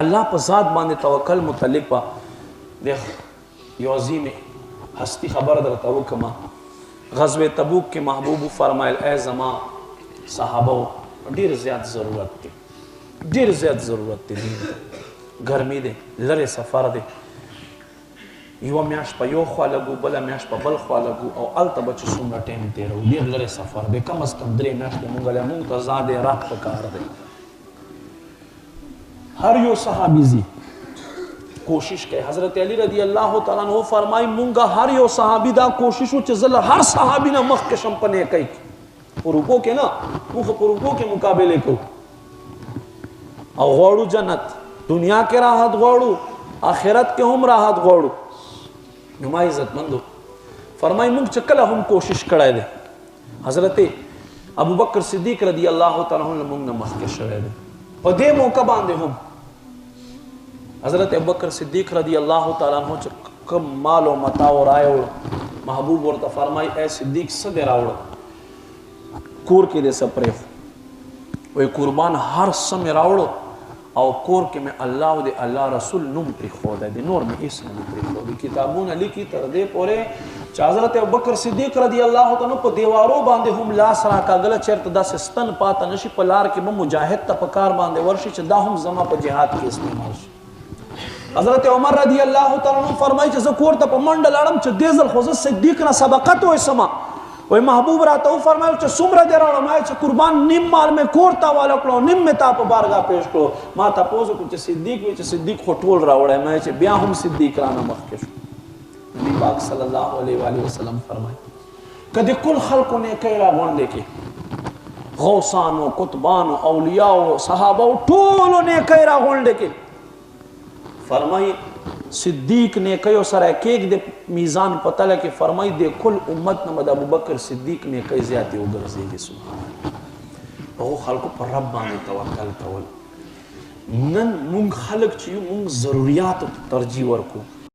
الله په ذات باندې توکل متعلق په د یو عظیم هستی خبر درته وکم. غزوه تبوک کې محبوب فرمایل اے زما صحابه ډیر زیات ضرورت دی، ډیر زیات ضرورت دی، ګرمي دی، لره سفر دی، یو میاش په یو خوا لګو بل میاش په بل خوا لګو او الته بچ څومره ټیم تیرو، ډیر لره سفر دی، کم از کم 3 میاشتې مونږ له مونږ ته زاده رات پکار دی. ہر یو صحابی زی کوشش کئ. حضرت علی رضی اللہ تعالیٰ عنہ فرمائی مونگا ہر یو صحابی دا کوشش ہو چزل ہر صحابی نا مخ کے شمپنے کئی پروپو کے نا مخ پروپو کے مقابلے کو او غوڑو جنت دنیا کے راحت غوڑو آخرت کے ہم راحت غوڑو نمائی عزت مندو فرمائی مونگ چکل ہم کوشش کڑائے دے. حضرت ابو بکر صدیق رضی اللہ تعالیٰ عنہ مونگ نا مخ کے شوئے دے اور دے موقع باندے ہم حضرت ابوبکر صدیق رضی اللہ تعالیٰ عنہ کم مال و متاع اور آئے اور محبوب ورطا فرمائی اے صدیق صدر آوڑا کور کے دے سپرے وہ قربان ہر سم راوڑو او کور کے میں اللہ دے اللہ رسول نم پر خود ہے دے نور میں اس نم پر خود ہے کتابون علی کی تردے پورے حضرت ابوبکر صدیق رضی اللہ تعالیٰ پا دیوارو باندے ہم لاس راکا گلت چرت دا سستن پاتا نشی پلار کے میں مجاہد تا پکار باندے ورشی چھ دا ہم زمان پا جہاد کی استعمال شی. حضرت عمر رضی اللہ تعالیٰ عنہ فرمائی چھ زکور تا پا منڈل آرم چھ دیزل خوزت صدیق نا سبقت ہوئے سما وی محبوب رہتا ہوں فرمائی چھ سمر دے رہا ہوں چھ قربان نیم مال میں کورتا والا کرو نیم میں تا پا بارگاہ پیش کرو ما تا پوزو کچھ صدیق وی چھ صدیق خطول رہا ہوڑا ہے میں چھ بیا ہم صدیق رانا مخکش نبی پاک صلی اللہ علیہ وآلہ وسلم فرمائی کدی کل خلقوں نے کئیرا گونڈے کے غوثانو قطبانو اولیاءو صحابہو ٹولو نے کئیرا گونڈے کے فرمائی صدیق نے کئیو سرائے کیک دے میزان پتہ لے فرمائی دے کل امت نمد ابو بکر صدیق نے کئی زیادی اگر زیگے سبحان وہ خلقو پر رب بانے توکل کول نن مونگ خلق چیو مونگ ضروریات ترجیح ورکو